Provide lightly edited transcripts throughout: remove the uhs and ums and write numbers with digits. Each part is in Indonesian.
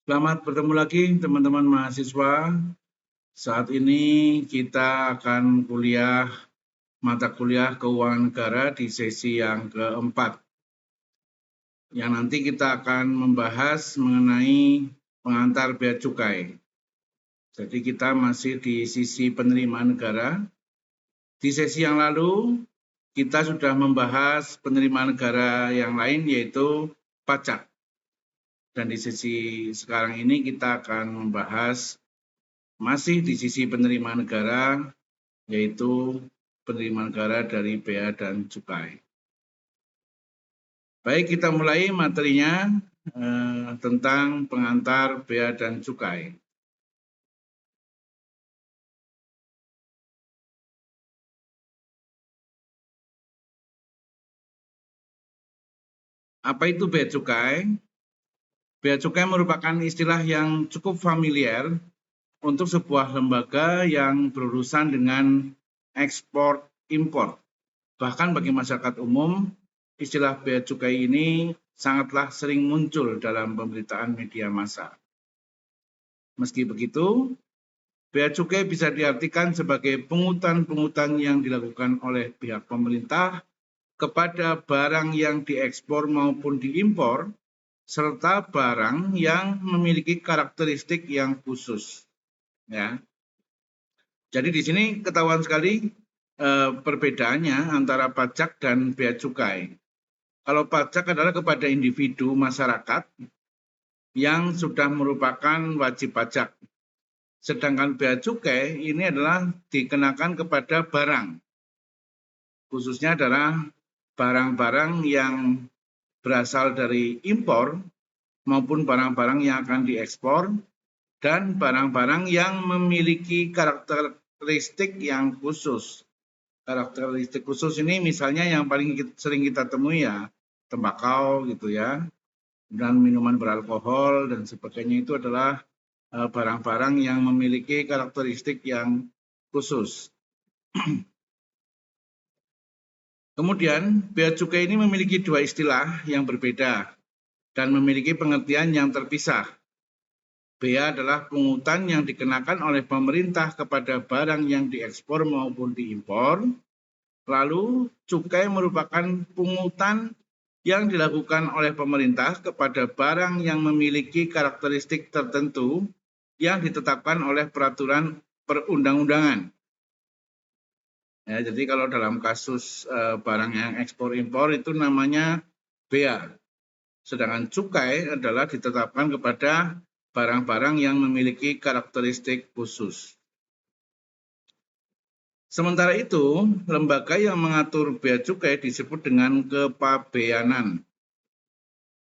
Selamat bertemu lagi teman-teman mahasiswa. Saat ini kita akan mata kuliah keuangan negara di sesi yang keempat. Yang nanti kita akan membahas mengenai pengantar bea cukai. Jadi kita masih di sisi penerimaan negara. Di sesi yang lalu kita sudah membahas penerimaan negara yang lain yaitu pajak. Dan di sesi sekarang ini kita akan membahas masih di sisi penerimaan negara, yaitu penerimaan negara dari bea dan cukai. Baik, kita mulai materinya tentang pengantar bea dan cukai. Apa itu bea cukai? Bea cukai merupakan istilah yang cukup familiar untuk sebuah lembaga yang berurusan dengan ekspor impor. Bahkan bagi masyarakat umum, istilah bea cukai ini sangatlah sering muncul dalam pemberitaan media massa. Meski begitu, bea cukai bisa diartikan sebagai pungutan-pungutan yang dilakukan oleh pihak pemerintah kepada barang yang diekspor maupun diimpor, serta barang yang memiliki karakteristik yang khusus. Ya. Jadi di sini ketahuan sekali perbedaannya antara pajak dan bea cukai. Kalau pajak adalah kepada individu masyarakat yang sudah merupakan wajib pajak. Sedangkan bea cukai ini adalah dikenakan kepada barang. Khususnya adalah barang-barang yang berasal dari impor maupun barang-barang yang akan diekspor dan barang-barang yang memiliki karakteristik yang khusus. Karakteristik khusus ini misalnya yang paling sering kita temui ya tembakau gitu ya, dan minuman beralkohol dan sebagainya itu adalah barang-barang yang memiliki karakteristik yang khusus. Kemudian, bea cukai ini memiliki dua istilah yang berbeda dan memiliki pengertian yang terpisah. Bea adalah pungutan yang dikenakan oleh pemerintah kepada barang yang diekspor maupun diimpor. Lalu, cukai merupakan pungutan yang dilakukan oleh pemerintah kepada barang yang memiliki karakteristik tertentu yang ditetapkan oleh peraturan perundang-undangan. Ya, jadi kalau dalam kasus barang yang ekspor impor itu namanya bea. Sedangkan cukai adalah ditetapkan kepada barang-barang yang memiliki karakteristik khusus. Sementara itu, lembaga yang mengatur bea cukai disebut dengan kepabeanan.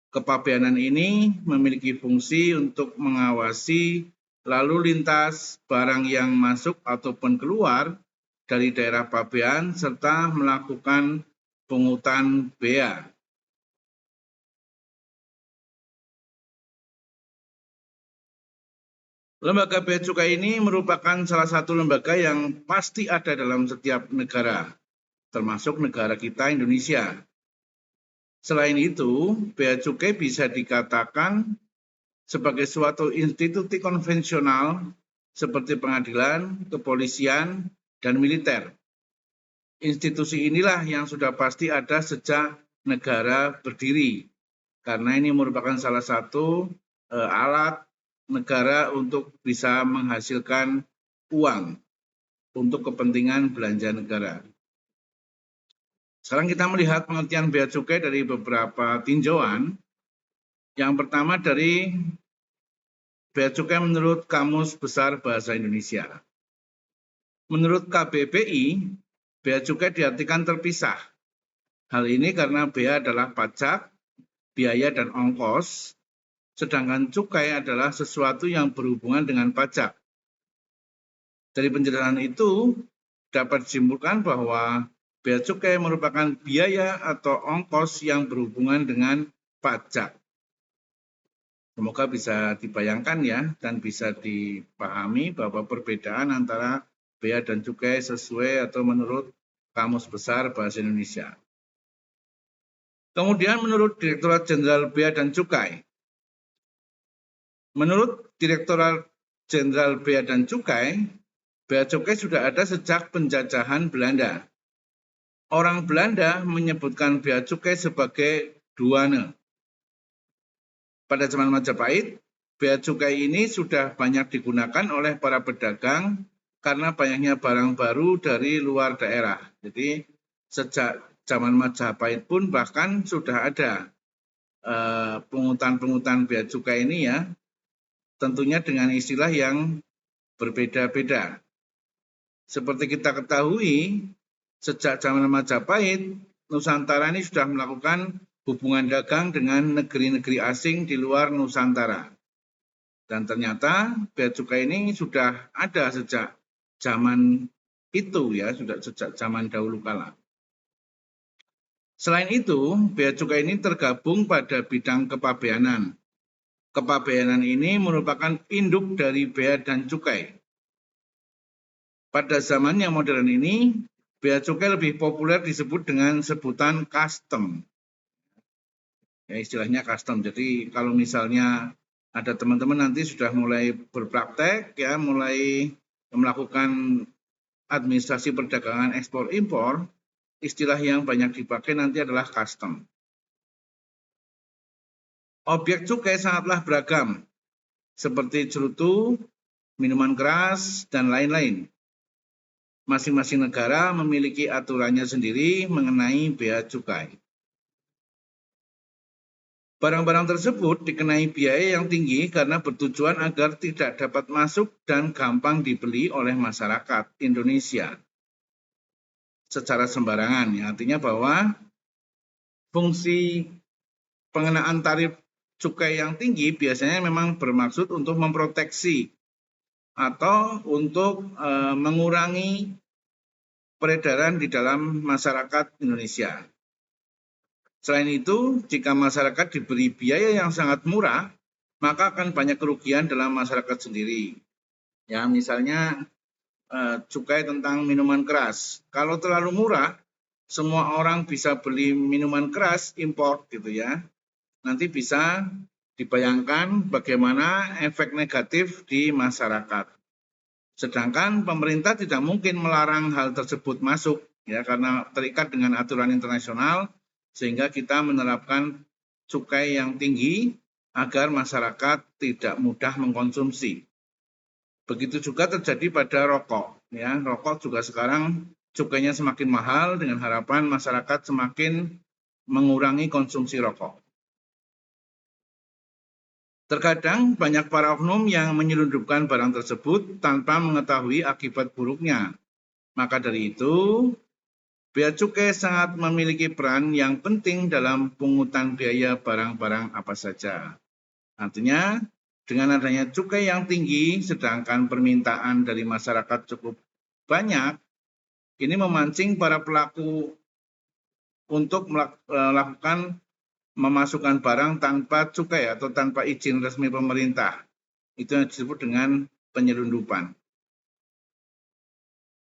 Kepabeanan ini memiliki fungsi untuk mengawasi lalu lintas barang yang masuk ataupun keluar dari daerah pabean serta melakukan pungutan bea. Lembaga bea cukai ini merupakan salah satu lembaga yang pasti ada dalam setiap negara, termasuk negara kita Indonesia. Selain itu, bea cukai bisa dikatakan sebagai suatu institusi konvensional seperti pengadilan, kepolisian, dan militer. Institusi inilah yang sudah pasti ada sejak negara berdiri, karena ini merupakan salah satu alat negara untuk bisa menghasilkan uang untuk kepentingan belanja negara. Sekarang kita melihat pengertian bea cukai dari beberapa tinjauan. Yang pertama dari bea cukai menurut Kamus Besar Bahasa Indonesia. Menurut KBBI, bea cukai diartikan terpisah. Hal ini karena bea adalah pajak, biaya, dan ongkos, sedangkan cukai adalah sesuatu yang berhubungan dengan pajak. Dari penjelasan itu, dapat disimpulkan bahwa bea cukai merupakan biaya atau ongkos yang berhubungan dengan pajak. Semoga bisa dibayangkan ya dan bisa dipahami bahwa perbedaan antara bea dan cukai sesuai atau menurut Kamus Besar Bahasa Indonesia. Kemudian menurut Direktorat Jenderal Bea dan Cukai, Menurut Direktorat Jenderal Bea dan Cukai, bea cukai sudah ada sejak penjajahan Belanda. Orang Belanda menyebutkan bea cukai sebagai douane. Pada zaman Majapahit, bea cukai ini sudah banyak digunakan oleh para pedagang karena banyaknya barang baru dari luar daerah. Jadi sejak zaman Majapahit pun bahkan sudah ada pungutan-pungutan bea cukai ini ya, tentunya dengan istilah yang berbeda-beda. Seperti kita ketahui, sejak zaman Majapahit, Nusantara ini sudah melakukan hubungan dagang dengan negeri-negeri asing di luar Nusantara. Dan ternyata bea cukai ini sudah ada sejak zaman itu ya, sudah sejak zaman dahulu kala. Selain itu, bea cukai ini tergabung pada bidang kepabeanan. Kepabeanan ini merupakan induk dari bea dan cukai. Pada zaman yang modern ini, bea cukai lebih populer disebut dengan sebutan custom. Ya, istilahnya custom. Jadi kalau misalnya ada teman-teman nanti sudah mulai berpraktek, ya, mulai melakukan administrasi perdagangan ekspor impor, istilah yang banyak dipakai nanti adalah custom. Objek cukai sangatlah beragam, seperti cerutu, minuman keras, dan lain-lain. Masing-masing negara memiliki aturannya sendiri mengenai bea cukai. Barang-barang tersebut dikenai biaya yang tinggi karena bertujuan agar tidak dapat masuk dan gampang dibeli oleh masyarakat Indonesia secara sembarangan. Ya, artinya bahwa fungsi pengenaan tarif cukai yang tinggi biasanya memang bermaksud untuk memproteksi atau untuk mengurangi peredaran di dalam masyarakat Indonesia. Selain itu, jika masyarakat diberi biaya yang sangat murah, maka akan banyak kerugian dalam masyarakat sendiri. Ya, misalnya cukai tentang minuman keras. Kalau terlalu murah, semua orang bisa beli minuman keras impor gitu ya. Nanti bisa dibayangkan bagaimana efek negatif di masyarakat. Sedangkan pemerintah tidak mungkin melarang hal tersebut masuk ya karena terikat dengan aturan internasional sehingga kita menerapkan cukai yang tinggi agar masyarakat tidak mudah mengkonsumsi. Begitu juga terjadi pada rokok ya. Rokok juga sekarang cukainya semakin mahal dengan harapan masyarakat semakin mengurangi konsumsi rokok. Terkadang banyak para oknum yang menyelundupkan barang tersebut tanpa mengetahui akibat buruknya. Maka dari itu, bea cukai sangat memiliki peran yang penting dalam pungutan biaya barang-barang apa saja. Artinya, dengan adanya cukai yang tinggi, sedangkan permintaan dari masyarakat cukup banyak, ini memancing para pelaku untuk melakukan memasukkan barang tanpa cukai atau tanpa izin resmi pemerintah. Itu yang disebut dengan penyelundupan.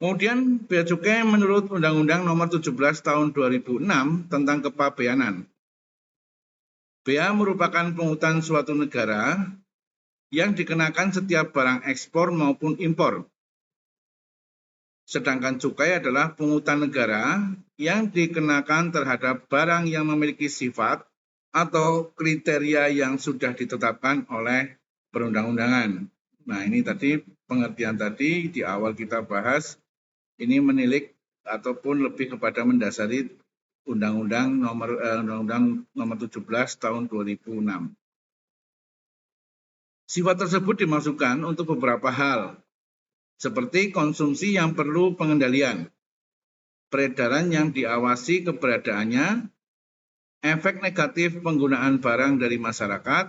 Kemudian bea cukai menurut Undang-Undang Nomor 17 Tahun 2006 tentang kepabeanan. Bea merupakan pungutan suatu negara yang dikenakan setiap barang ekspor maupun impor. Sedangkan cukai adalah pungutan negara yang dikenakan terhadap barang yang memiliki sifat atau kriteria yang sudah ditetapkan oleh perundang-undangan. Nah, ini tadi pengertian tadi di awal kita bahas, ini menilik ataupun lebih kepada mendasari Undang-Undang nomor 17 tahun 2006. Sifat tersebut dimasukkan untuk beberapa hal, seperti konsumsi yang perlu pengendalian, peredaran yang diawasi keberadaannya, efek negatif penggunaan barang dari masyarakat,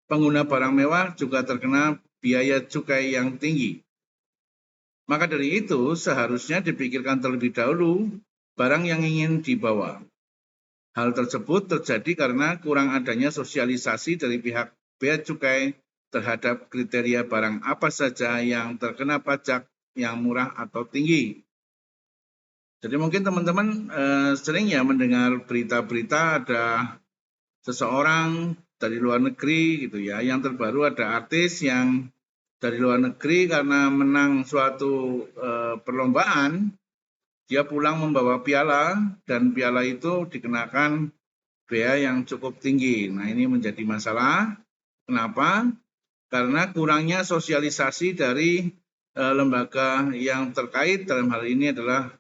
pengguna barang mewah juga terkena biaya cukai yang tinggi. Maka dari itu seharusnya dipikirkan terlebih dahulu barang yang ingin dibawa. Hal tersebut terjadi karena kurang adanya sosialisasi dari pihak bea cukai terhadap kriteria barang apa saja yang terkena pajak yang murah atau tinggi. Jadi mungkin teman-teman sering ya mendengar berita-berita ada seseorang dari luar negeri gitu ya. Yang terbaru ada artis yang dari luar negeri karena menang suatu perlombaan, dia pulang membawa piala dan piala itu dikenakan bea yang cukup tinggi. Nah, ini menjadi masalah. Kenapa? Karena kurangnya sosialisasi dari lembaga yang terkait, dalam hal ini adalah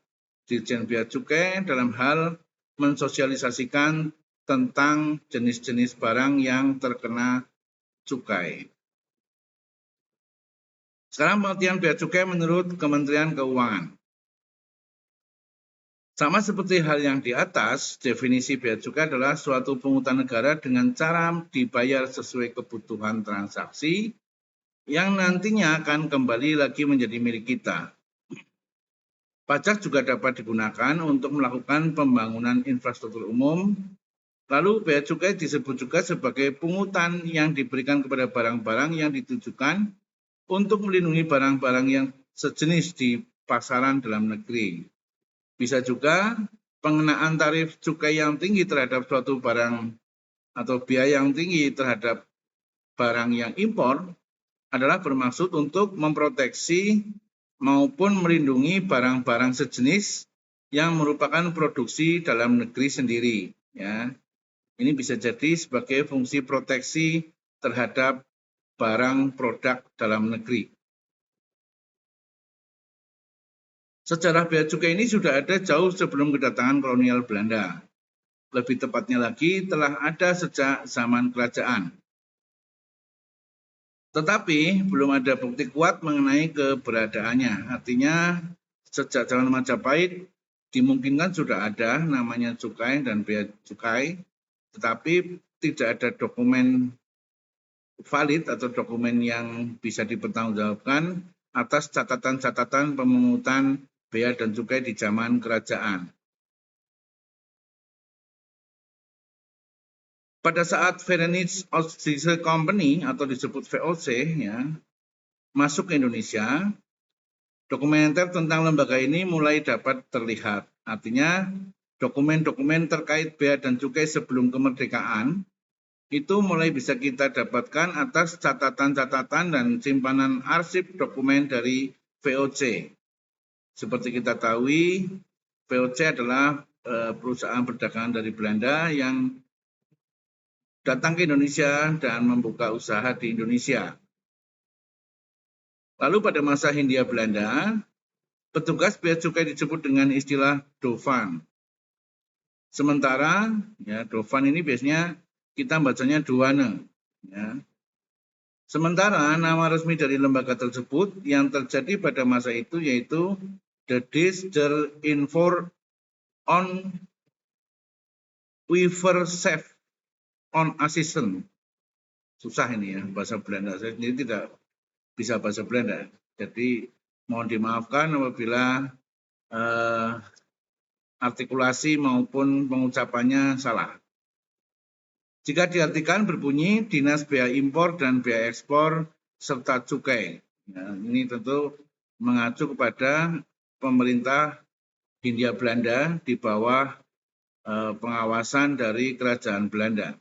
Dirjen Bea Cukai, dalam hal mensosialisasikan tentang jenis-jenis barang yang terkena cukai. Sekarang pengertian bea cukai menurut Kementerian Keuangan. Sama seperti hal yang di atas, definisi bea cukai adalah suatu pungutan negara dengan cara dibayar sesuai kebutuhan transaksi yang nantinya akan kembali lagi menjadi milik kita. Pajak juga dapat digunakan untuk melakukan pembangunan infrastruktur umum. Lalu bea cukai disebut juga sebagai pungutan yang diberikan kepada barang-barang yang ditujukan untuk melindungi barang-barang yang sejenis di pasaran dalam negeri. Bisa juga pengenaan tarif cukai yang tinggi terhadap suatu barang atau biaya yang tinggi terhadap barang yang impor adalah bermaksud untuk memproteksi maupun melindungi barang-barang sejenis yang merupakan produksi dalam negeri sendiri. Ya. Ini bisa jadi sebagai fungsi proteksi terhadap barang produk dalam negeri. Sejarah bea cukai ini sudah ada jauh sebelum kedatangan kolonial Belanda. Lebih tepatnya lagi telah ada sejak zaman kerajaan. Tetapi belum ada bukti kuat mengenai keberadaannya. Artinya sejak zaman Majapahit dimungkinkan sudah ada namanya cukai dan bea cukai, tetapi tidak ada dokumen valid atau dokumen yang bisa dipertanggungjawabkan atas catatan-catatan pemungutan bea dan cukai di zaman kerajaan. Pada saat Venice Ostindische Company atau disebut VOC ya, masuk ke Indonesia, dokumenter tentang lembaga ini mulai dapat terlihat. Artinya dokumen-dokumen terkait bea dan cukai sebelum kemerdekaan itu mulai bisa kita dapatkan atas catatan-catatan dan simpanan arsip dokumen dari VOC. Seperti kita tahu, VOC adalah perusahaan perdagangan dari Belanda yang datang ke Indonesia dan membuka usaha di Indonesia. Lalu pada masa Hindia Belanda, petugas bea cukai disebut dengan istilah Dovan. Sementara ya, Dovan ini biasanya kita bacanya douane. Ya. Sementara nama resmi dari lembaga tersebut yang terjadi pada masa itu yaitu The Dies der Invoer on Weverchef on Assisen. Susah ini ya bahasa Belanda. Saya sendiri tidak bisa bahasa Belanda. Jadi mohon dimaafkan apabila artikulasi maupun pengucapannya salah. Jika diartikan berbunyi Dinas Bea Impor dan Bea Ekspor serta Cukai. Ya, ini tentu mengacu kepada pemerintah Hindia Belanda di bawah pengawasan dari Kerajaan Belanda.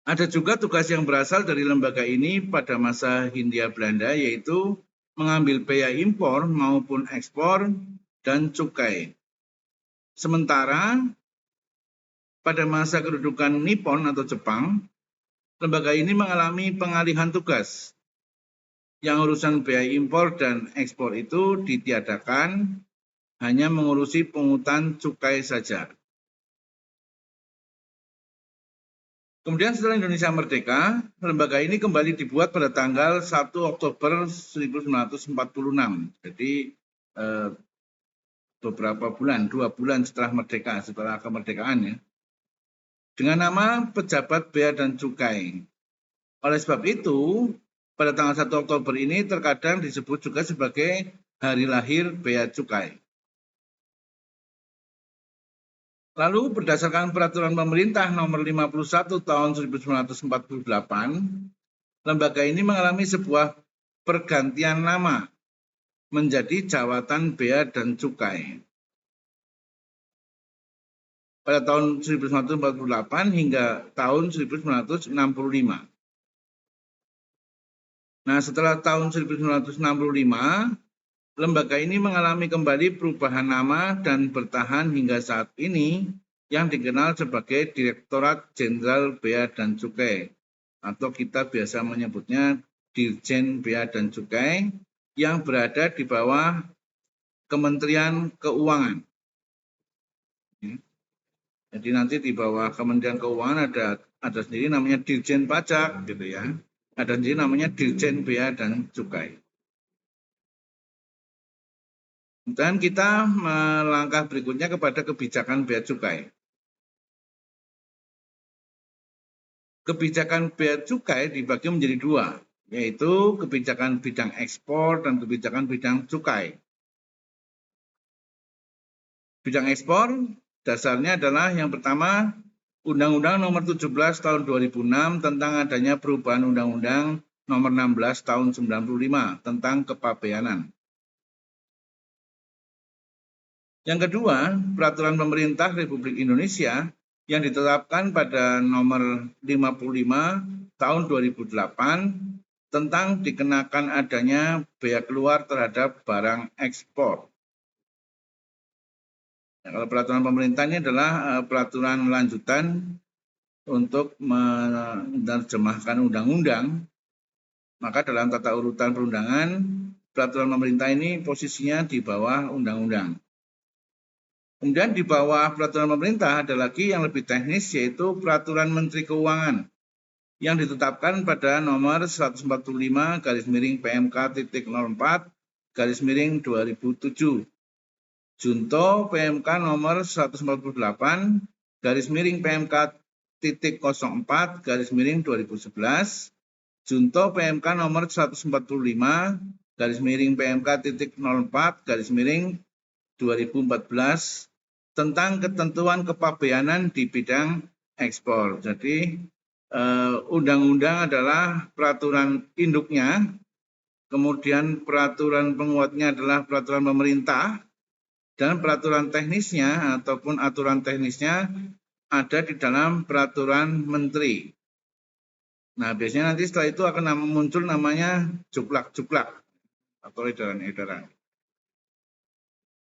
Ada juga tugas yang berasal dari lembaga ini pada masa Hindia Belanda yaitu mengambil bea impor maupun ekspor dan cukai. Sementara pada masa kedudukan Nippon atau Jepang, lembaga ini mengalami pengalihan tugas. Yang urusan bea impor dan ekspor itu ditiadakan, hanya mengurusi pungutan cukai saja. Kemudian setelah Indonesia merdeka, lembaga ini kembali dibuat pada tanggal 1 Oktober 1946. Jadi beberapa bulan, 2 bulan setelah merdeka, setelah kemerdekaan ya. Dengan nama Pejabat Bea dan Cukai. Oleh sebab itu, pada tanggal 1 Oktober ini terkadang disebut juga sebagai hari lahir Bea Cukai. Lalu berdasarkan peraturan pemerintah nomor 51 tahun 1948, lembaga ini mengalami sebuah pergantian nama menjadi Jawatan Bea dan Cukai. pada tahun 1948 hingga tahun 1965. Nah, setelah tahun 1965, lembaga ini mengalami kembali perubahan nama dan bertahan hingga saat ini yang dikenal sebagai Direktorat Jenderal Bea dan Cukai, atau kita biasa menyebutnya Dirjen Bea dan Cukai, yang berada di bawah Kementerian Keuangan. Jadi nanti di bawah Kementerian Keuangan ada sendiri namanya Dirjen Pajak, gitu ya. Ada sendiri namanya Dirjen Bea dan Cukai. Dan kita melangkah berikutnya kepada kebijakan bea cukai. Kebijakan bea cukai dibagi menjadi dua, yaitu kebijakan bidang ekspor dan kebijakan bidang cukai. Bidang ekspor dasarnya adalah yang pertama Undang-Undang Nomor 17 Tahun 2006 tentang adanya perubahan Undang-Undang Nomor 16 Tahun 95 tentang kepabeanan. Yang kedua, Peraturan Pemerintah Republik Indonesia yang ditetapkan pada Nomor 55 Tahun 2008 tentang dikenakan adanya bea keluar terhadap barang ekspor. Nah, kalau peraturan pemerintah ini adalah peraturan lanjutan untuk menerjemahkan undang-undang, maka dalam tata urutan perundangan, peraturan pemerintah ini posisinya di bawah undang-undang. Kemudian di bawah peraturan pemerintah ada lagi yang lebih teknis, yaitu Peraturan Menteri Keuangan yang ditetapkan pada nomor 145 PMK.04 2007. Junto PMK nomor 148 PMK.04 2011. Junto PMK nomor 145 PMK.04 2014 tentang ketentuan kepabeanan di bidang ekspor. Jadi undang-undang adalah peraturan induknya, kemudian peraturan penguatnya adalah peraturan pemerintah, dan peraturan teknisnya ataupun aturan teknisnya ada di dalam peraturan menteri. Nah, biasanya nanti setelah itu akan muncul namanya juklak-juklak atau edaran-edaran.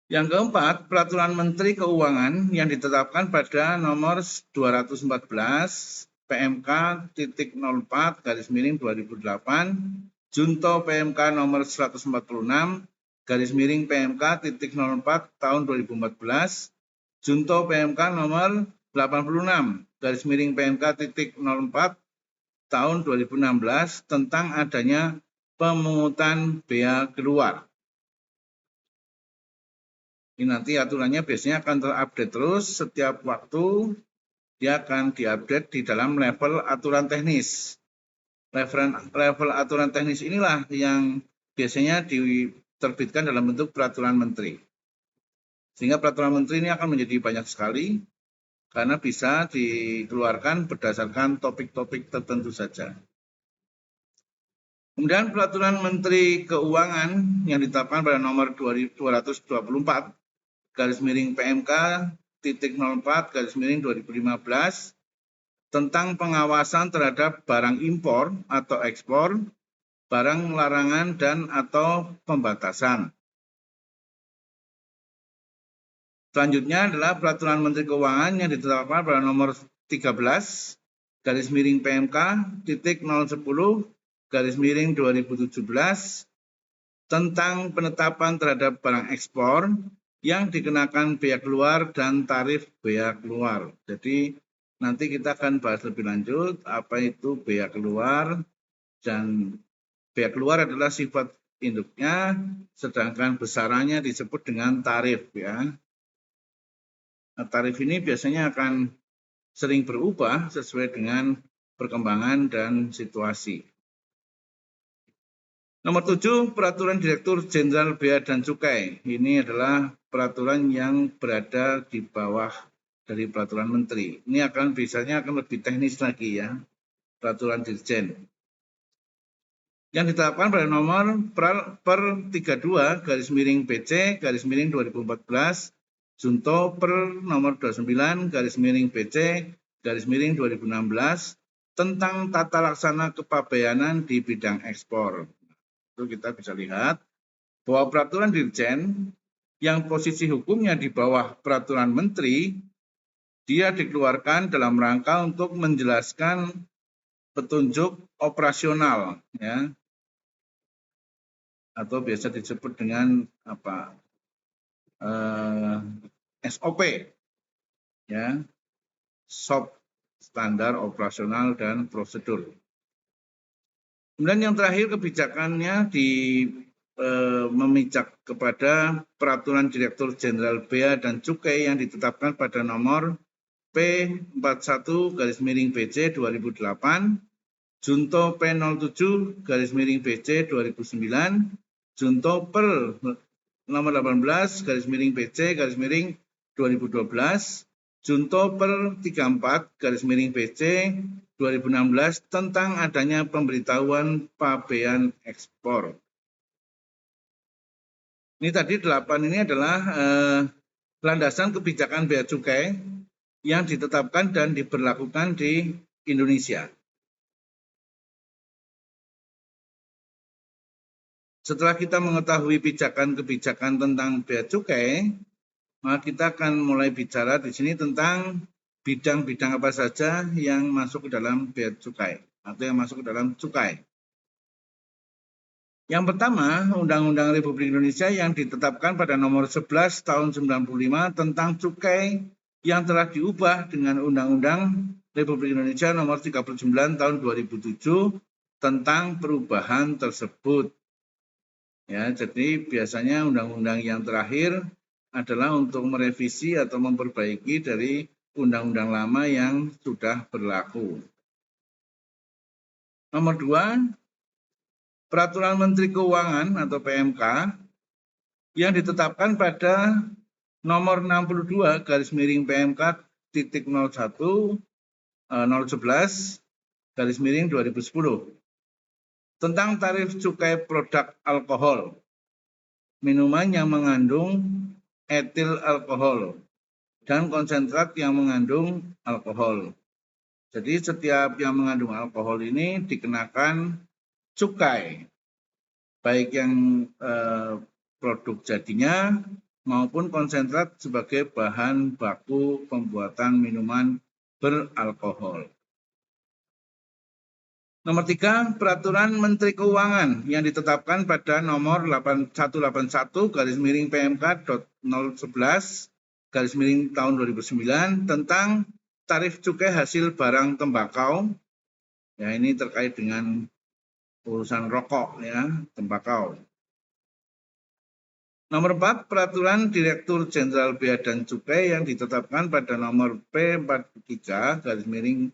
Yang keempat, Peraturan Menteri Keuangan yang ditetapkan pada nomor 214 PMK.04 2008, Junto PMK nomor 146 PMK.04 tahun 2014, Junto PMK nomor 86 PMK.04 tahun 2016 tentang adanya pemungutan bea keluar. Ini nanti aturannya biasanya akan terupdate terus setiap waktu, dia akan diupdate di dalam level aturan teknis. Level aturan teknis inilah yang biasanya diterbitkan dalam bentuk peraturan menteri. Sehingga peraturan menteri ini akan menjadi banyak sekali karena bisa dikeluarkan berdasarkan topik-topik tertentu saja. Kemudian Peraturan Menteri Keuangan yang ditetapkan pada nomor 224 PMK.04 2015 tentang pengawasan terhadap barang impor atau ekspor, barang larangan dan atau pembatasan. Selanjutnya adalah Peraturan Menteri Keuangan yang ditetapkan pada nomor 13 PMK.010/2017 tentang penetapan terhadap barang ekspor yang dikenakan bea keluar dan tarif bea keluar. Jadi nanti kita akan bahas lebih lanjut apa itu bea keluar, dan bea keluar adalah sifat induknya, sedangkan besarannya disebut dengan tarif ya. Nah, tarif ini biasanya akan sering berubah sesuai dengan perkembangan dan situasi. Nomor 7, Peraturan Direktur Jenderal Bea dan Cukai. Ini adalah peraturan yang berada di bawah dari peraturan menteri. Ini biasanya akan lebih teknis lagi ya, peraturan dirjen. Yang ditetapkan pada nomor per 32/BC/2014 Junto per nomor 29/BC/2016 tentang tata laksana kepabeanan di bidang ekspor. Itu kita bisa lihat bahwa peraturan Dirjen yang posisi hukumnya di bawah peraturan menteri, dia dikeluarkan dalam rangka untuk menjelaskan petunjuk operasional, ya, atau biasa disebut dengan SOP, ya, SOP, standar operasional dan prosedur. Kemudian yang terakhir kebijakannya memijak kepada Peraturan Direktur Jenderal Bea dan Cukai yang ditetapkan pada nomor P41/BC 2008, Junto P07/BC 2009, Junto per nomor 18/BC 2012, Junto per 34/BC 2016 tentang adanya pemberitahuan pabean ekspor. Ini tadi 8 ini adalah landasan kebijakan bea cukai yang ditetapkan dan diberlakukan di Indonesia. Setelah kita mengetahui kebijakan tentang bea cukai, maka kita akan mulai bicara di sini tentang bidang-bidang apa saja yang masuk ke dalam bea cukai atau yang masuk ke dalam cukai. Yang pertama, Undang-Undang Republik Indonesia yang ditetapkan pada nomor 11 tahun 95 tentang cukai yang telah diubah dengan Undang-Undang Republik Indonesia nomor 39 tahun 2007 tentang perubahan tersebut. Ya, jadi biasanya undang-undang yang terakhir adalah untuk merevisi atau memperbaiki dari undang-undang lama yang sudah berlaku. Nomor 2, Peraturan Menteri Keuangan atau PMK yang ditetapkan pada nomor 62/01/011/2010 tentang tarif cukai produk alkohol, minuman yang mengandung etil alkohol, dan konsentrat yang mengandung alkohol. Jadi setiap yang mengandung alkohol ini dikenakan cukai, baik yang produk jadinya maupun konsentrat sebagai bahan baku pembuatan minuman beralkohol. Nomor 3, Peraturan Menteri Keuangan yang ditetapkan pada nomor 181/PMK.011/tahun 2009 tentang tarif cukai hasil barang tembakau. Ya, ini terkait dengan urusan rokok, ya, tembakau. Nomor 4, Peraturan Direktur Jenderal Bea dan Cukai yang ditetapkan pada nomor P43/BC/2009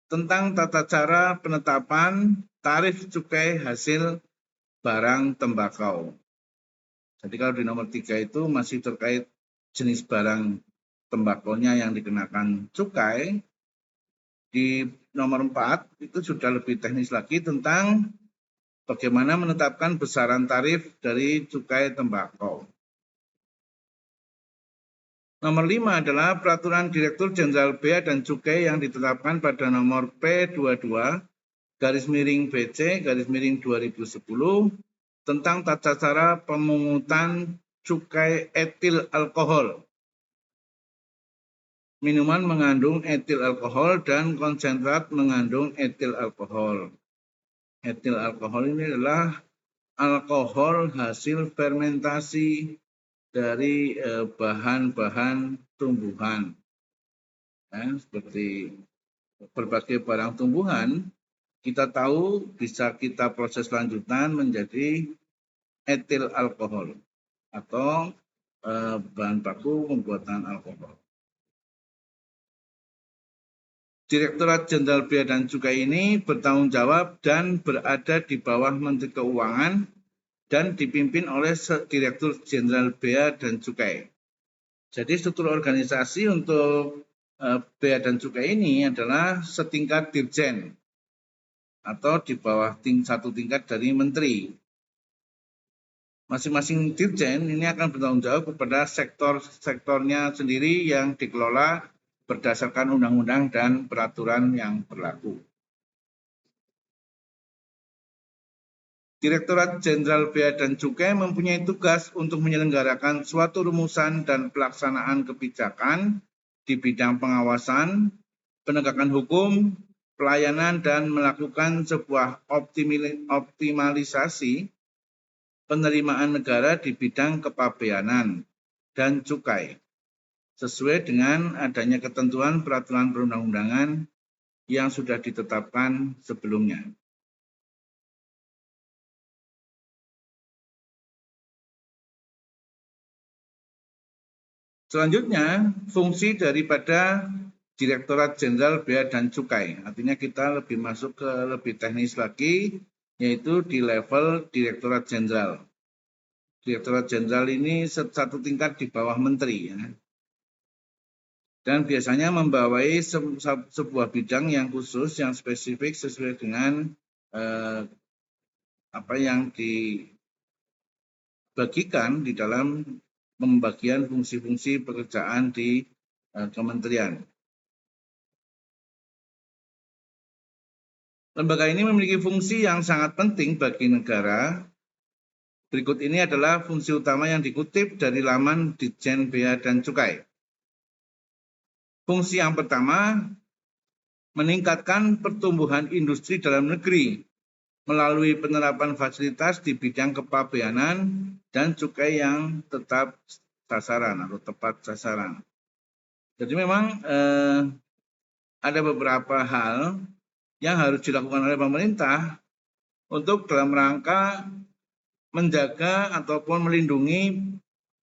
tentang tata cara penetapan tarif cukai hasil barang tembakau. Jadi kalau di nomor 3 itu masih terkait jenis barang tembakonya yang dikenakan cukai. Di nomor 4 itu sudah lebih teknis lagi tentang bagaimana menetapkan besaran tarif dari cukai tembakau. Nomor 5 adalah Peraturan Direktur Jenderal Bea dan Cukai yang ditetapkan pada nomor P22/BC/2010 tentang tata cara pemungutan cukai etil alkohol, minuman mengandung etil alkohol, dan konsentrat mengandung etil alkohol. Etil alkohol ini adalah alkohol hasil fermentasi dari bahan-bahan tumbuhan. Seperti berbagai barang tumbuhan, kita tahu bisa kita proses lanjutan menjadi etil alkohol atau bahan baku pembuatan alkohol. Direktorat Jenderal Bea dan Cukai ini bertanggung jawab dan berada di bawah Menteri Keuangan dan dipimpin oleh Direktur Jenderal Bea dan Cukai. Jadi struktur organisasi untuk Bea dan Cukai ini adalah setingkat dirjen atau di bawah satu tingkat dari menteri. Masing-masing dirjen ini akan bertanggung jawab kepada sektor-sektornya sendiri yang dikelola berdasarkan undang-undang dan peraturan yang berlaku. Direktorat Jenderal Bea dan Cukai mempunyai tugas untuk menyelenggarakan suatu rumusan dan pelaksanaan kebijakan di bidang pengawasan, penegakan hukum, pelayanan, dan melakukan sebuah optimalisasi penerimaan negara di bidang kepabeanan dan cukai, sesuai dengan adanya ketentuan peraturan perundang-undangan yang sudah ditetapkan sebelumnya. Selanjutnya, fungsi daripada Direktorat Jenderal Bea dan Cukai. Artinya kita lebih masuk ke lebih teknis lagi, yaitu di level Direktorat Jenderal. Direktorat Jenderal ini satu tingkat di bawah menteri, ya. Dan biasanya membawai sebuah bidang yang khusus, yang spesifik sesuai dengan apa yang dibagikan di dalam pembagian fungsi-fungsi pekerjaan di kementerian. Lembaga ini memiliki fungsi yang sangat penting bagi negara. Berikut ini adalah fungsi utama yang dikutip dari laman Ditjen Bea dan Cukai. Fungsi yang pertama, meningkatkan pertumbuhan industri dalam negeri melalui penerapan fasilitas di bidang kepabeanan dan cukai yang tetap sasaran atau tepat sasaran. Jadi memang ada beberapa hal yang harus dilakukan oleh pemerintah untuk dalam rangka menjaga ataupun melindungi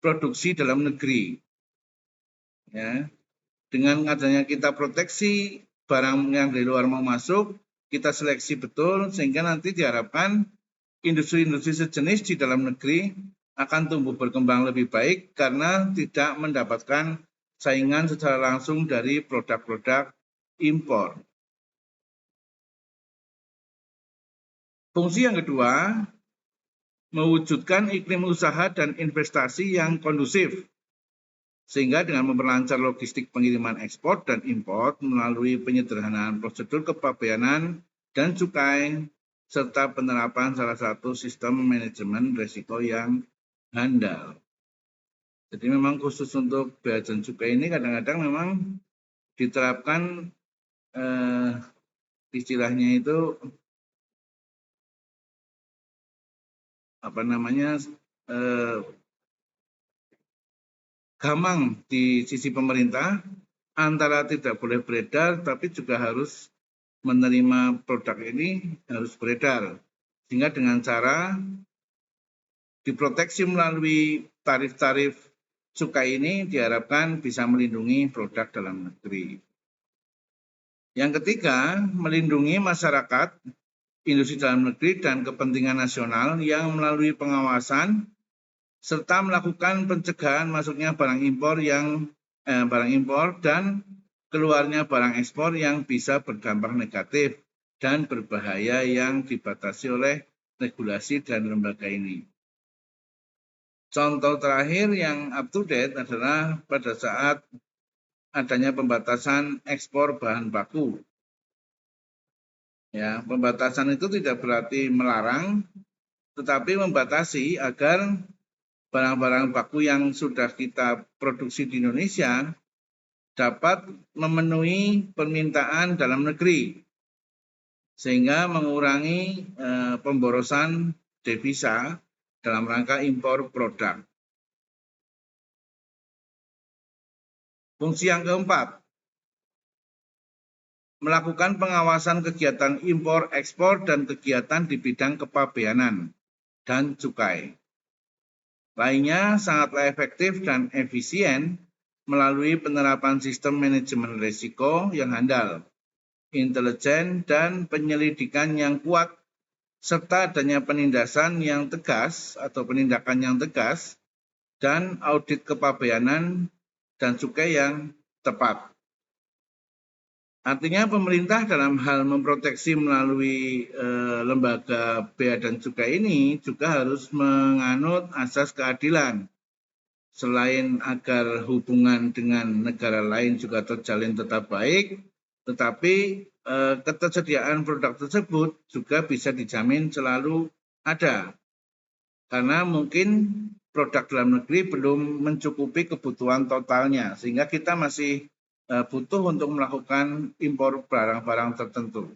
produksi dalam negeri. Ya, dengan adanya kita proteksi barang yang dari luar mau masuk, kita seleksi betul sehingga nanti diharapkan industri-industri sejenis di dalam negeri akan tumbuh berkembang lebih baik karena tidak mendapatkan saingan secara langsung dari produk-produk impor. Fungsi yang kedua, mewujudkan iklim usaha dan investasi yang kondusif, sehingga dengan memperlancar logistik pengiriman ekspor dan impor melalui penyederhanaan prosedur kepabeanan dan cukai, serta penerapan salah satu sistem manajemen risiko yang handal. Jadi memang khusus untuk bea dan cukai ini kadang-kadang memang diterapkan istilahnya itu gamang di sisi pemerintah, antara tidak boleh beredar tapi juga harus menerima produk ini harus beredar, sehingga dengan cara diproteksi melalui tarif-tarif cukai ini diharapkan bisa melindungi produk dalam negeri. Yang ketiga, melindungi masyarakat, industri dalam negeri, dan kepentingan nasional yang melalui pengawasan serta melakukan pencegahan masuknya barang impor dan keluarnya barang ekspor yang bisa berdampak negatif dan berbahaya yang dibatasi oleh regulasi dan lembaga ini. Contoh terakhir yang up to date adalah pada saat adanya pembatasan ekspor bahan baku. Ya, pembatasan itu tidak berarti melarang, tetapi membatasi agar barang-barang baku yang sudah kita produksi di Indonesia dapat memenuhi permintaan dalam negeri, sehingga mengurangi pemborosan devisa dalam rangka impor produk. Fungsi yang keempat, melakukan pengawasan kegiatan impor, ekspor, dan kegiatan di bidang kepabeanan dan cukai. Lainnya sangatlah efektif dan efisien melalui penerapan sistem manajemen risiko yang handal, intelijen, dan penyelidikan yang kuat, serta adanya penindasan yang tegas atau penindakan yang tegas dan audit kepabeanan dan cukai yang tepat. Artinya pemerintah dalam hal memproteksi melalui lembaga bea dan cukai ini juga harus menganut asas keadilan. Selain agar hubungan dengan negara lain juga terjalin tetap baik, tetapi ketersediaan produk tersebut juga bisa dijamin selalu ada. Karena mungkin produk dalam negeri belum mencukupi kebutuhan totalnya, sehingga kita masih butuh untuk melakukan impor barang-barang tertentu.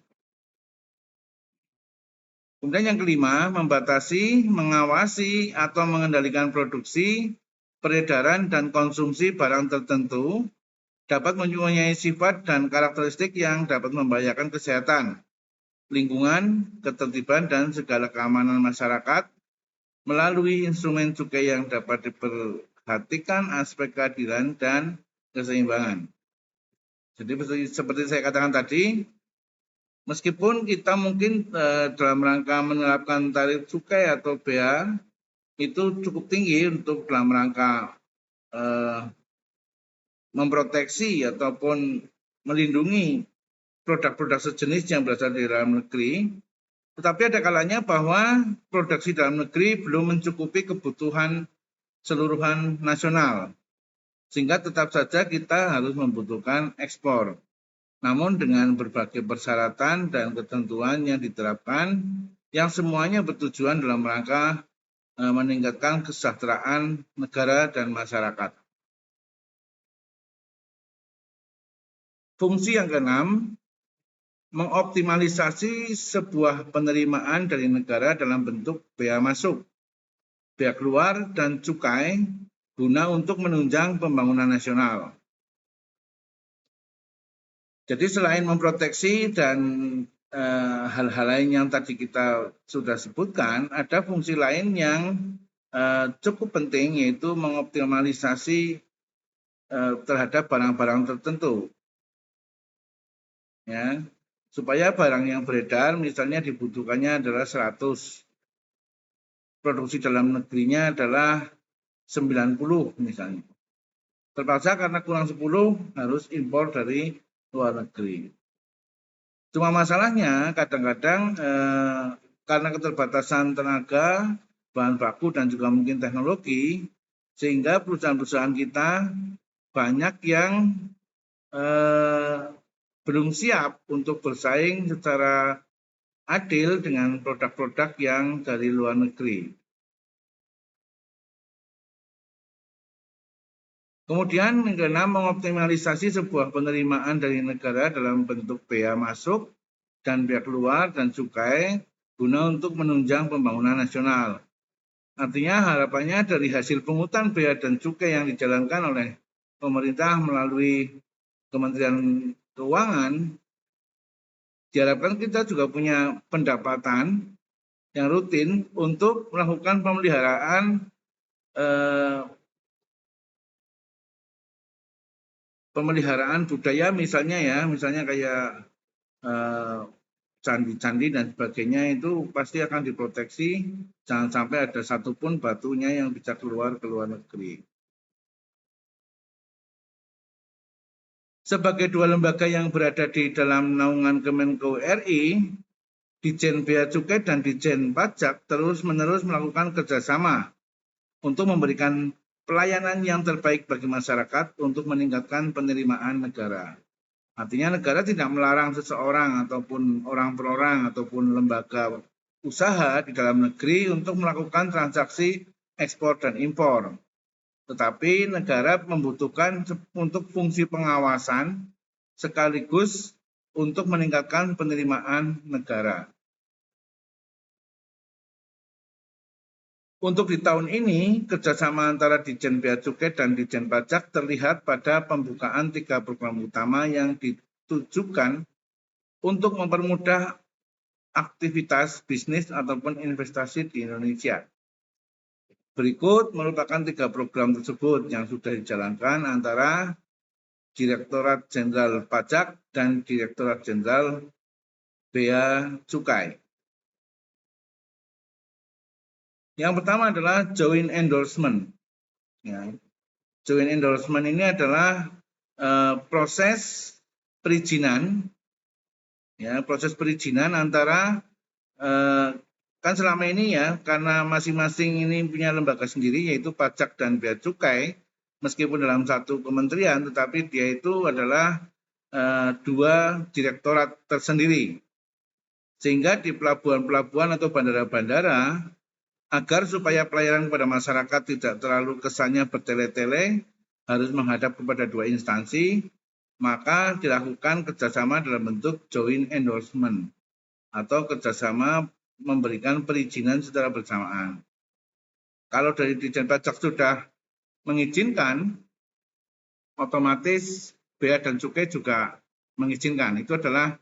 Kemudian yang kelima, membatasi, mengawasi, atau mengendalikan produksi, peredaran, dan konsumsi barang tertentu dapat mempunyai sifat dan karakteristik yang dapat membahayakan kesehatan, lingkungan, ketertiban, dan segala keamanan masyarakat melalui instrumen cukai yang dapat diperhatikan aspek keadilan dan keseimbangan. Jadi seperti saya katakan tadi, meskipun kita mungkin dalam rangka menerapkan tarif cukai atau bea itu cukup tinggi untuk dalam rangka memproteksi ataupun melindungi produk-produk sejenis yang berasal dari dalam negeri, tetapi ada kalanya bahwa produksi dalam negeri belum mencukupi kebutuhan seluruhan nasional, sehingga tetap saja kita harus membutuhkan ekspor. Namun dengan berbagai persyaratan dan ketentuan yang diterapkan, yang semuanya bertujuan dalam rangka meningkatkan kesejahteraan negara dan masyarakat. Fungsi yang keenam, mengoptimalisasi sebuah penerimaan dari negara dalam bentuk bea masuk, bea keluar, dan cukai guna untuk menunjang pembangunan nasional. Jadi selain memproteksi dan hal-hal lain yang tadi kita sudah sebutkan, ada fungsi lain yang cukup penting, yaitu mengoptimalisasi terhadap barang-barang tertentu. Ya, supaya barang yang beredar misalnya dibutuhkannya adalah 100, produksi dalam negerinya adalah 90 misalnya. Terpaksa karena kurang 10 harus impor dari luar negeri. Cuma masalahnya kadang-kadang karena keterbatasan tenaga, bahan baku, dan juga mungkin teknologi, sehingga perusahaan-perusahaan kita banyak yang belum siap untuk bersaing secara adil dengan produk-produk yang dari luar negeri. Kemudian yang keenam, mengoptimalisasi sebuah penerimaan dari negara dalam bentuk bea masuk dan bea keluar dan cukai guna untuk menunjang pembangunan nasional. Artinya harapannya dari hasil pungutan bea dan cukai yang dijalankan oleh pemerintah melalui Kementerian Keuangan, diharapkan kita juga punya pendapatan yang rutin untuk melakukan pemeliharaan budaya, misalnya kayak candi-candi dan sebagainya, itu pasti akan diproteksi, jangan sampai ada satupun batunya yang bisa keluar ke luar negeri. Sebagai dua lembaga yang berada di dalam naungan Kemenko RI, Ditjen Bea Cukai dan Ditjen Pajak terus-menerus melakukan kerjasama untuk memberikan pelayanan yang terbaik bagi masyarakat untuk meningkatkan penerimaan negara. Artinya negara tidak melarang seseorang ataupun orang per orang ataupun lembaga usaha di dalam negeri untuk melakukan transaksi ekspor dan impor. Tetapi negara membutuhkan untuk fungsi pengawasan sekaligus untuk meningkatkan penerimaan negara. Untuk di tahun ini, kerjasama antara Ditjen Bea Cukai dan Ditjen Pajak terlihat pada pembukaan 3 program utama yang ditujukan untuk mempermudah aktivitas bisnis ataupun investasi di Indonesia. Berikut merupakan 3 program tersebut yang sudah dijalankan antara Direktorat Jenderal Pajak dan Direktorat Jenderal Bea Cukai. Yang pertama adalah joint endorsement. Ya. Joint endorsement ini adalah proses perizinan, ya, proses perizinan antara kan selama ini ya, karena masing-masing ini punya lembaga sendiri yaitu pajak dan bea cukai, meskipun dalam satu kementerian, tetapi dia itu adalah dua direktorat tersendiri. Sehingga di pelabuhan-pelabuhan atau bandara-bandara, agar supaya pelayanan kepada masyarakat tidak terlalu kesannya bertele-tele, harus menghadap kepada dua instansi, maka dilakukan kerjasama dalam bentuk joint endorsement atau kerjasama memberikan perizinan secara bersamaan. Kalau dari Ditjen Pajak sudah mengizinkan, otomatis bea dan cukai juga mengizinkan. Itu adalah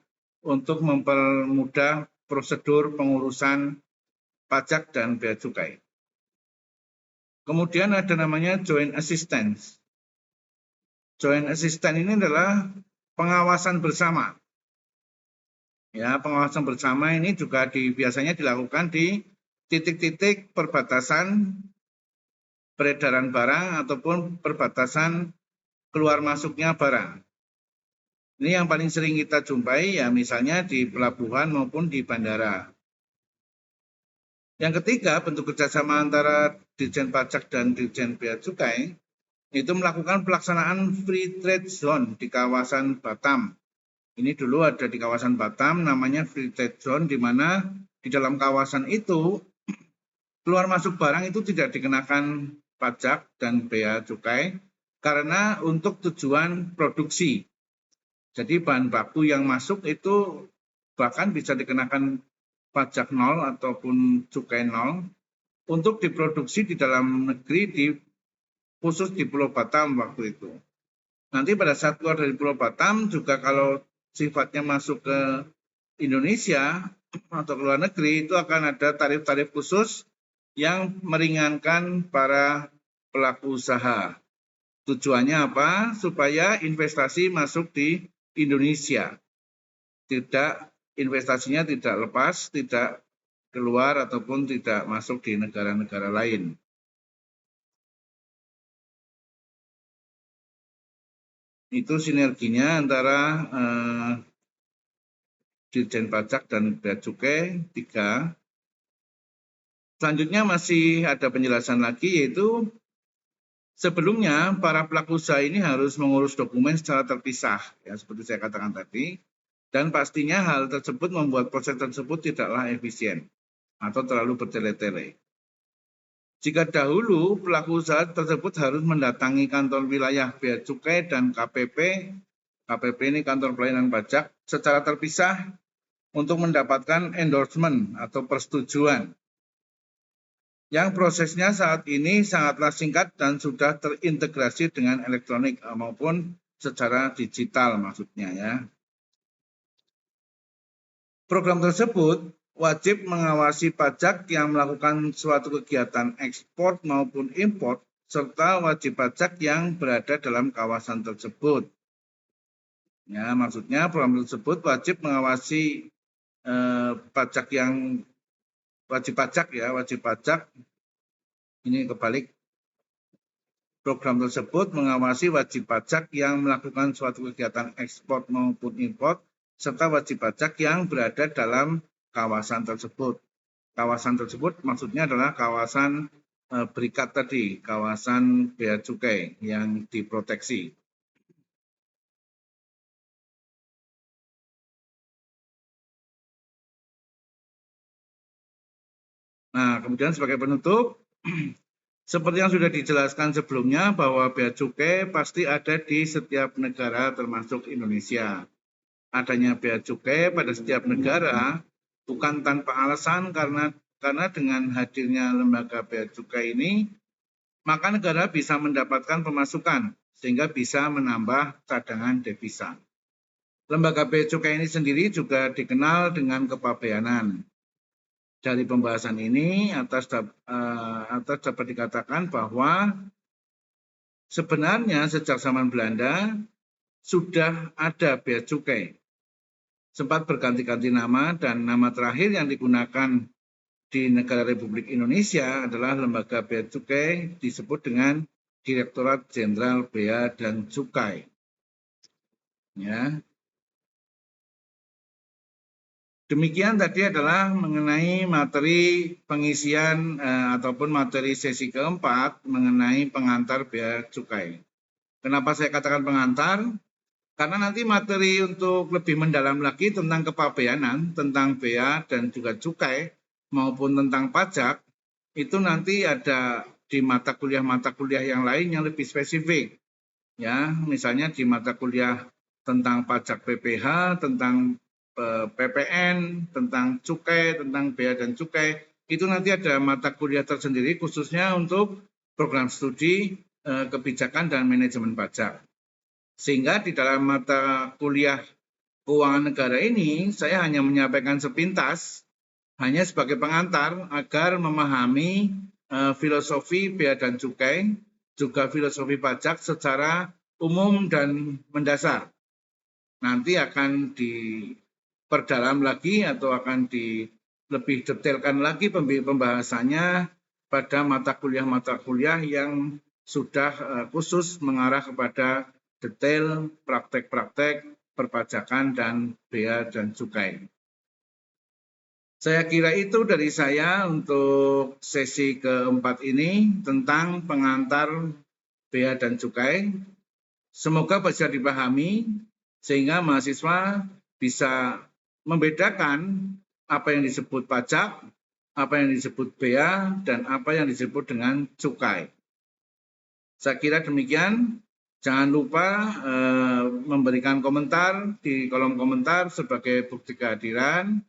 untuk mempermudah prosedur pengurusan pajak dan bea cukai. Kemudian ada namanya joint assistance. Joint assistance ini adalah pengawasan bersama. Ya, pengawasan bersama ini juga biasanya dilakukan di titik-titik perbatasan peredaran barang ataupun perbatasan keluar masuknya barang. Ini yang paling sering kita jumpai ya misalnya di pelabuhan maupun di bandara. Yang ketiga, bentuk kerjasama antara Ditjen Pajak dan Ditjen Bea Cukai itu melakukan pelaksanaan free trade zone di kawasan Batam. Ini dulu ada di kawasan Batam namanya free trade zone, di mana di dalam kawasan itu keluar masuk barang itu tidak dikenakan pajak dan bea cukai karena untuk tujuan produksi. Jadi bahan baku yang masuk itu bahkan bisa dikenakan pajak 0 ataupun cukai 0 untuk diproduksi di dalam negeri khusus di Pulau Batam waktu itu. Nanti pada saat keluar dari Pulau Batam juga kalau sifatnya masuk ke Indonesia atau ke luar negeri itu akan ada tarif-tarif khusus yang meringankan para pelaku usaha. Tujuannya apa? Supaya investasi masuk di Indonesia. Investasinya tidak lepas, tidak keluar ataupun tidak masuk di negara-negara lain. Itu sinerginya antara Ditjen Pajak dan Bea Cukai 3. Selanjutnya masih ada penjelasan lagi, yaitu sebelumnya para pelaku usaha ini harus mengurus dokumen secara terpisah, ya seperti saya katakan tadi, dan pastinya hal tersebut membuat proses tersebut tidaklah efisien atau terlalu bertele-tele. Jika dahulu pelaku usaha tersebut harus mendatangi kantor wilayah Bea Cukai dan KPP ini kantor pelayanan pajak secara terpisah untuk mendapatkan endorsement atau persetujuan. Yang prosesnya saat ini sangatlah singkat dan sudah terintegrasi dengan elektronik maupun secara digital maksudnya ya. Program tersebut wajib mengawasi pajak yang melakukan suatu kegiatan ekspor maupun impor serta wajib pajak yang berada dalam kawasan tersebut. Ya, maksudnya program tersebut wajib mengawasi pajak yang wajib pajak ini kebalik. Program tersebut mengawasi wajib pajak yang melakukan suatu kegiatan ekspor maupun impor serta wajib pajak yang berada dalam kawasan tersebut. Kawasan tersebut maksudnya adalah kawasan berikat tadi, kawasan bea cukai yang diproteksi. Nah, kemudian sebagai penutup, seperti yang sudah dijelaskan sebelumnya bahwa bea cukai pasti ada di setiap negara termasuk Indonesia. Adanya bea cukai pada setiap negara bukan tanpa alasan karena dengan hadirnya lembaga bea cukai ini, maka negara bisa mendapatkan pemasukan sehingga bisa menambah cadangan devisa. Lembaga bea cukai ini sendiri juga dikenal dengan kepabeanan. Dari pembahasan ini atas dapat dikatakan bahwa sebenarnya sejak zaman Belanda sudah ada bea cukai. Sempat berganti-ganti nama dan nama terakhir yang digunakan di negara Republik Indonesia adalah lembaga bea cukai disebut dengan Direktorat Jenderal Bea dan Cukai. Ya. Demikian tadi adalah mengenai materi pengisian ataupun materi sesi keempat mengenai pengantar bea cukai. Kenapa saya katakan pengantar? Karena nanti materi untuk lebih mendalam lagi tentang kepabeanan, tentang bea dan juga cukai maupun tentang pajak, itu nanti ada di mata kuliah yang lain yang lebih spesifik. Ya, misalnya di mata kuliah tentang pajak PPh, tentang PPN, tentang cukai, tentang bea dan cukai, itu nanti ada mata kuliah tersendiri khususnya untuk program studi kebijakan dan manajemen pajak. Sehingga di dalam mata kuliah keuangan negara ini, saya hanya menyampaikan sepintas, hanya sebagai pengantar agar memahami filosofi bea dan cukai, juga filosofi pajak secara umum dan mendasar. Nanti akan diperdalam lagi atau akan lebih detailkan lagi pembahasannya pada mata kuliah yang sudah khusus mengarah kepada detail praktek-praktek perpajakan dan bea dan cukai. Saya kira itu dari saya untuk sesi keempat ini tentang pengantar bea dan cukai. Semoga bisa dipahami sehingga mahasiswa bisa membedakan apa yang disebut pajak, apa yang disebut bea, dan apa yang disebut dengan cukai. Saya kira demikian. Jangan lupa memberikan komentar di kolom komentar sebagai bukti kehadiran.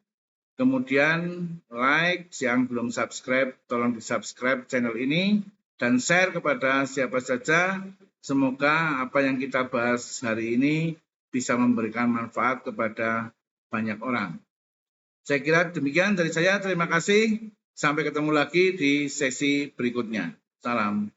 Kemudian like, yang belum subscribe, tolong di-subscribe channel ini dan share kepada siapa saja. Semoga apa yang kita bahas hari ini bisa memberikan manfaat kepada banyak orang. Saya kira demikian dari saya. Terima kasih. Sampai ketemu lagi di sesi berikutnya. Salam.